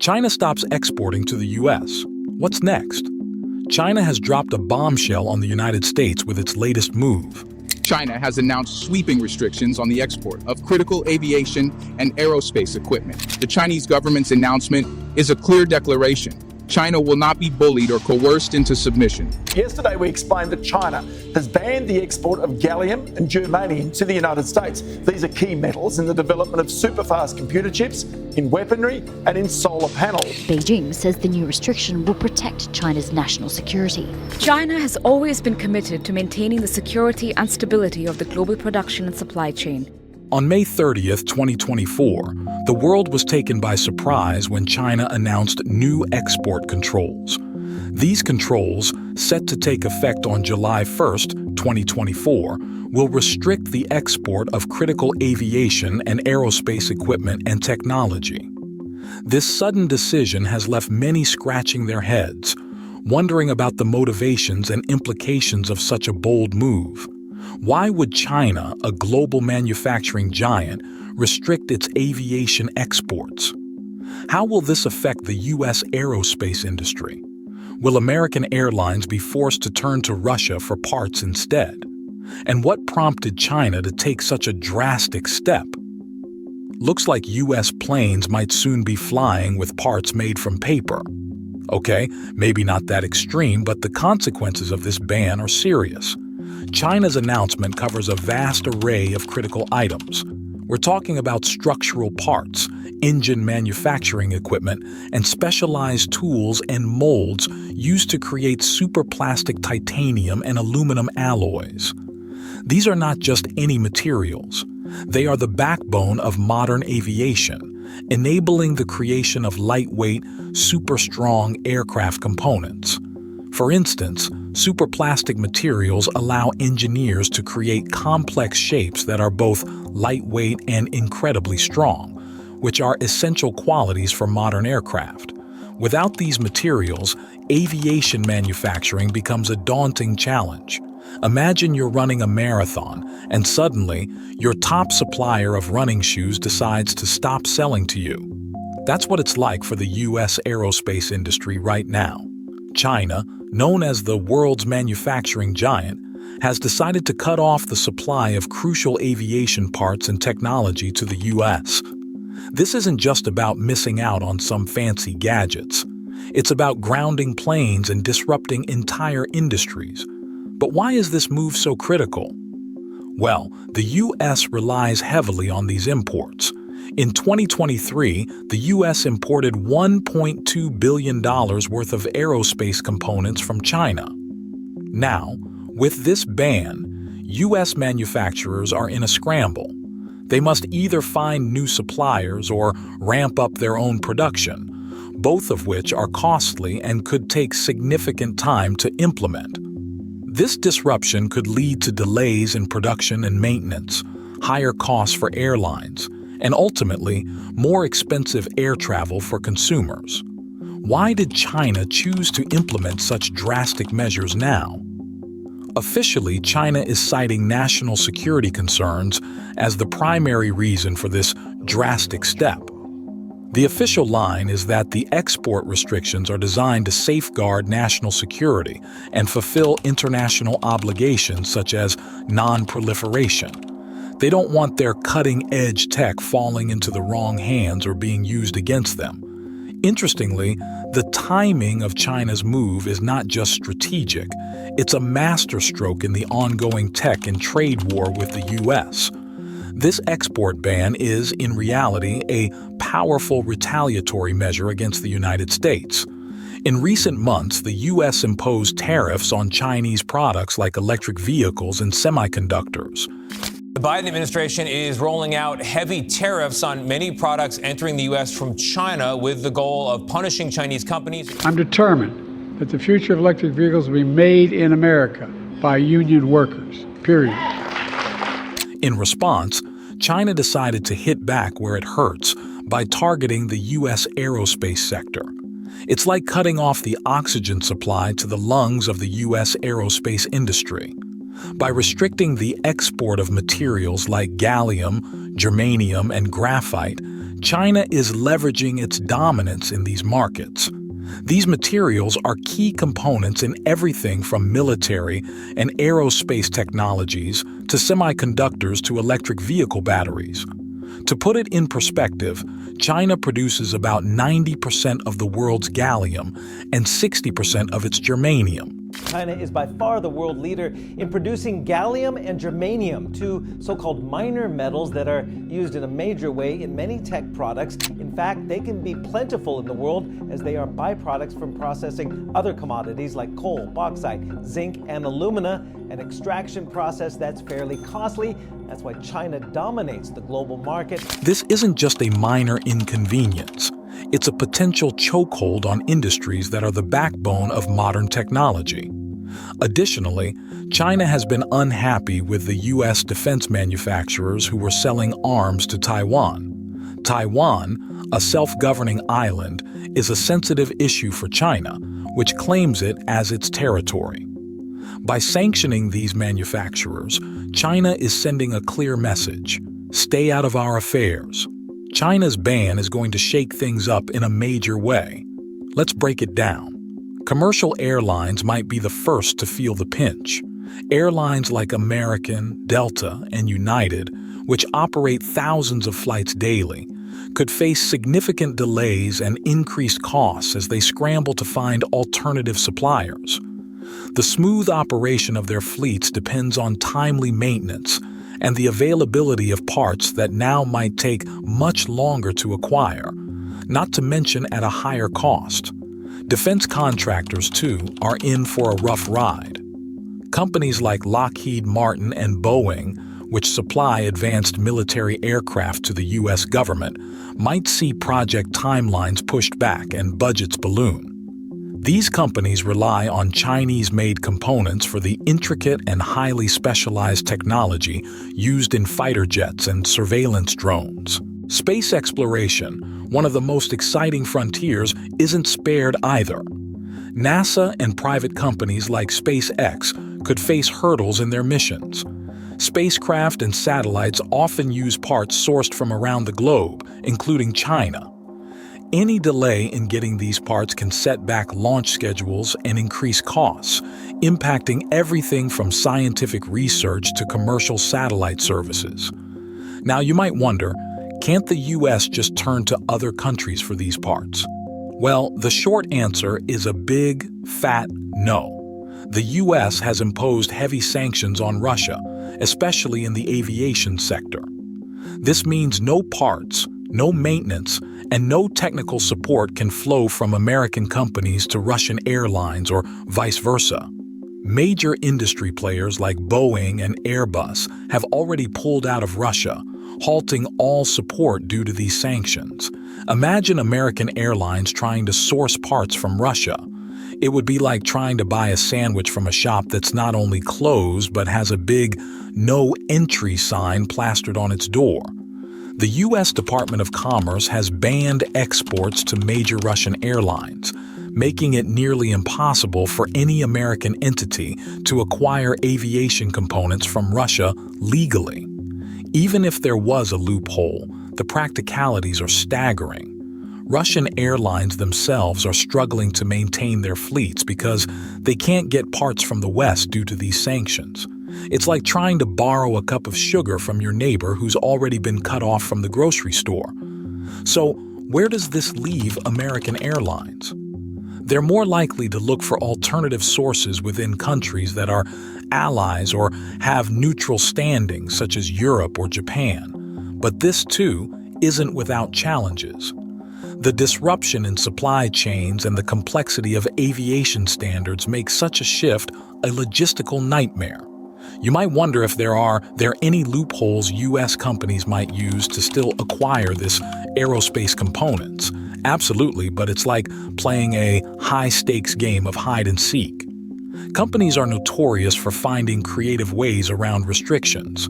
China stops exporting to the U.S. What's next? China has dropped a bombshell on the United States with its latest move. China has announced sweeping restrictions on the export of critical aviation and aerospace equipment. The Chinese government's announcement is a clear declaration. China will not be bullied or coerced into submission. Yesterday, we explained that China has banned the export of gallium and germanium to the United States. These are key metals in the development of super-fast computer chips, in weaponry and in solar panels. Beijing says the new restriction will protect China's national security. China has always been committed to maintaining the security and stability of the global production and supply chain. On May 30th, 2024, the world was taken by surprise when China announced new export controls. These controls, set to take effect on July 1st, 2024, will restrict the export of critical aviation and aerospace equipment and technology. This sudden decision has left many scratching their heads, wondering about the motivations and implications of such a bold move. Why would China, a global manufacturing giant, restrict its aviation exports? How will this affect the U.S. aerospace industry? Will American airlines be forced to turn to Russia for parts instead? And what prompted China to take such a drastic step? Looks like U.S. planes might soon be flying with parts made from paper. Okay, maybe not that extreme, but the consequences of this ban are serious. China's announcement covers a vast array of critical items. We're talking about structural parts, engine manufacturing equipment, and specialized tools and molds used to create superplastic titanium and aluminum alloys. These are not just any materials. They are the backbone of modern aviation, enabling the creation of lightweight, super-strong aircraft components. For instance, superplastic materials allow engineers to create complex shapes that are both lightweight and incredibly strong, which are essential qualities for modern aircraft. Without these materials, aviation manufacturing becomes a daunting challenge. Imagine you're running a marathon, and suddenly, your top supplier of running shoes decides to stop selling to you. That's what it's like for the U.S. aerospace industry right now. China, known as the world's manufacturing giant, has decided to cut off the supply of crucial aviation parts and technology to the U.S. This isn't just about missing out on some fancy gadgets. It's about grounding planes and disrupting entire industries. But why is this move so critical? Well, the U.S. relies heavily on these imports. In 2023, the U.S. imported $1.2 billion worth of aerospace components from China. Now, with this ban, U.S. manufacturers are in a scramble. They must either find new suppliers or ramp up their own production, both of which are costly and could take significant time to implement. This disruption could lead to delays in production and maintenance, higher costs for airlines, and ultimately, more expensive air travel for consumers. Why did China choose to implement such drastic measures now? Officially, China is citing national security concerns as the primary reason for this drastic step. The official line is that the export restrictions are designed to safeguard national security and fulfill international obligations such as non-proliferation. They don't want their cutting-edge tech falling into the wrong hands or being used against them. Interestingly, the timing of China's move is not just strategic, it's a masterstroke in the ongoing tech and trade war with the U.S. This export ban is, in reality, a powerful retaliatory measure against the United States. In recent months, the U.S. imposed tariffs on Chinese products like electric vehicles and semiconductors. The Biden administration is rolling out heavy tariffs on many products entering the U.S. from China with the goal of punishing Chinese companies. I'm determined that the future of electric vehicles will be made in America by union workers, period. In response, China decided to hit back where it hurts by targeting the U.S. aerospace sector. It's like cutting off the oxygen supply to the lungs of the U.S. aerospace industry. By restricting the export of materials like gallium, germanium, and graphite, China is leveraging its dominance in these markets. These materials are key components in everything from military and aerospace technologies to semiconductors to electric vehicle batteries. To put it in perspective, China produces about 90% of the world's gallium and 60% of its germanium. China is by far the world leader in producing gallium and germanium, two so-called minor metals that are used in a major way in many tech products. In fact, they can be plentiful in the world as they are byproducts from processing other commodities like coal, bauxite, zinc, and alumina, an extraction process that's fairly costly. That's why China dominates the global market. This isn't just a minor inconvenience. It's a potential chokehold on industries that are the backbone of modern technology. Additionally, China has been unhappy with the U.S. defense manufacturers who were selling arms to Taiwan. Taiwan, a self-governing island, is a sensitive issue for China, which claims it as its territory. By sanctioning these manufacturers, China is sending a clear message: stay out of our affairs. China's ban is going to shake things up in a major way. Let's break it down. Commercial airlines might be the first to feel the pinch. Airlines like American, Delta, and United, which operate thousands of flights daily, could face significant delays and increased costs as they scramble to find alternative suppliers. The smooth operation of their fleets depends on timely maintenance and the availability of parts that now might take much longer to acquire, not to mention at a higher cost. Defense contractors, too, are in for a rough ride. Companies like Lockheed Martin and Boeing, which supply advanced military aircraft to the U.S. government, might see project timelines pushed back and budgets balloon. These companies rely on Chinese-made components for the intricate and highly specialized technology used in fighter jets and surveillance drones. Space exploration, one of the most exciting frontiers, isn't spared either. NASA and private companies like SpaceX could face hurdles in their missions. Spacecraft and satellites often use parts sourced from around the globe, including China. Any delay in getting these parts can set back launch schedules and increase costs, impacting everything from scientific research to commercial satellite services. Now, you might wonder, can't the U.S. just turn to other countries for these parts? Well, the short answer is a big, fat no. The U.S. has imposed heavy sanctions on Russia, especially in the aviation sector. This means no parts, no maintenance, and no technical support can flow from American companies to Russian airlines or vice versa. Major industry players like Boeing and Airbus have already pulled out of Russia, halting all support due to these sanctions. Imagine American airlines trying to source parts from Russia. It would be like trying to buy a sandwich from a shop that's not only closed but has a big "no entry" sign plastered on its door. The U.S. Department of Commerce has banned exports to major Russian airlines, making it nearly impossible for any American entity to acquire aviation components from Russia legally. Even if there was a loophole, the practicalities are staggering. Russian airlines themselves are struggling to maintain their fleets because they can't get parts from the West due to these sanctions. It's like trying to borrow a cup of sugar from your neighbor who's already been cut off from the grocery store. So, where does this leave American airlines? They're more likely to look for alternative sources within countries that are allies or have neutral standing, such as Europe or Japan. But this, too, isn't without challenges. The disruption in supply chains and the complexity of aviation standards make such a shift a logistical nightmare. You might wonder if there are any loopholes U.S. companies might use to still acquire this aerospace components. Absolutely, but it's like playing a high-stakes game of hide-and-seek. Companies are notorious for finding creative ways around restrictions.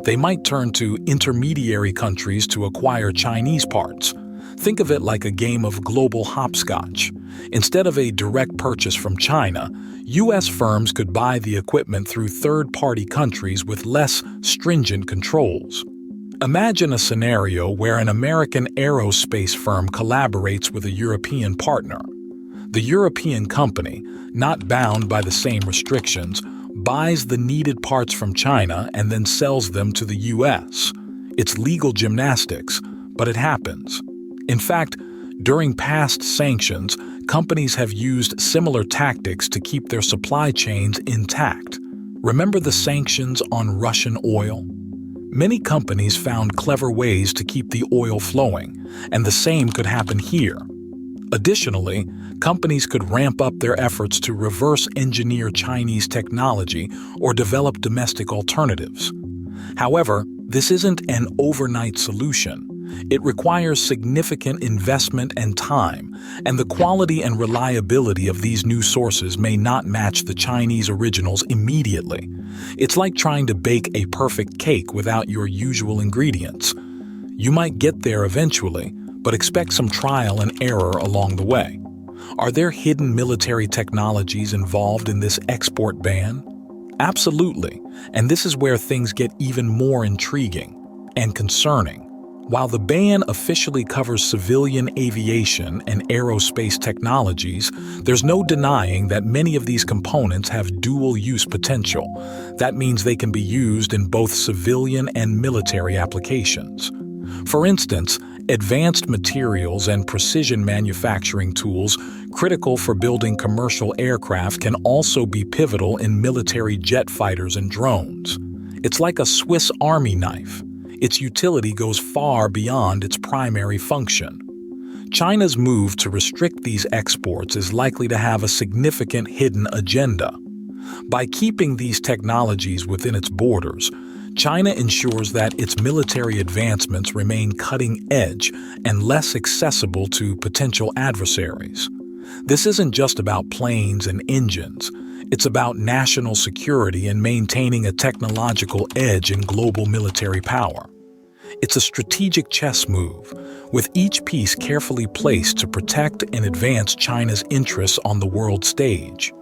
They might turn to intermediary countries to acquire Chinese parts. Think of it like a game of global hopscotch. Instead of a direct purchase from China, U.S. firms could buy the equipment through third-party countries with less stringent controls. Imagine a scenario where an American aerospace firm collaborates with a European partner. The European company, not bound by the same restrictions, buys the needed parts from China and then sells them to the US. It's legal gymnastics, but it happens. In fact, during past sanctions, companies have used similar tactics to keep their supply chains intact. Remember the sanctions on Russian oil? Many companies found clever ways to keep the oil flowing, and the same could happen here. Additionally, companies could ramp up their efforts to reverse engineer Chinese technology or develop domestic alternatives. However, this isn't an overnight solution. It requires significant investment and time, and the quality and reliability of these new sources may not match the Chinese originals immediately. It's like trying to bake a perfect cake without your usual ingredients. You might get there eventually, but expect some trial and error along the way. Are there hidden military technologies involved in this export ban? Absolutely, and this is where things get even more intriguing and concerning. While the ban officially covers civilian aviation and aerospace technologies, there's no denying that many of these components have dual-use potential. That means they can be used in both civilian and military applications. For instance, advanced materials and precision manufacturing tools critical for building commercial aircraft can also be pivotal in military jet fighters and drones. It's like a Swiss Army knife. Its utility goes far beyond its primary function. China's move to restrict these exports is likely to have a significant hidden agenda. By keeping these technologies within its borders, China ensures that its military advancements remain cutting-edge and less accessible to potential adversaries. This isn't just about planes and engines. It's about national security and maintaining a technological edge in global military power. It's a strategic chess move, with each piece carefully placed to protect and advance China's interests on the world stage.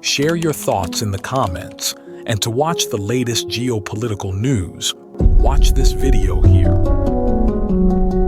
Share your thoughts in the comments, and to watch the latest geopolitical news, watch this video here.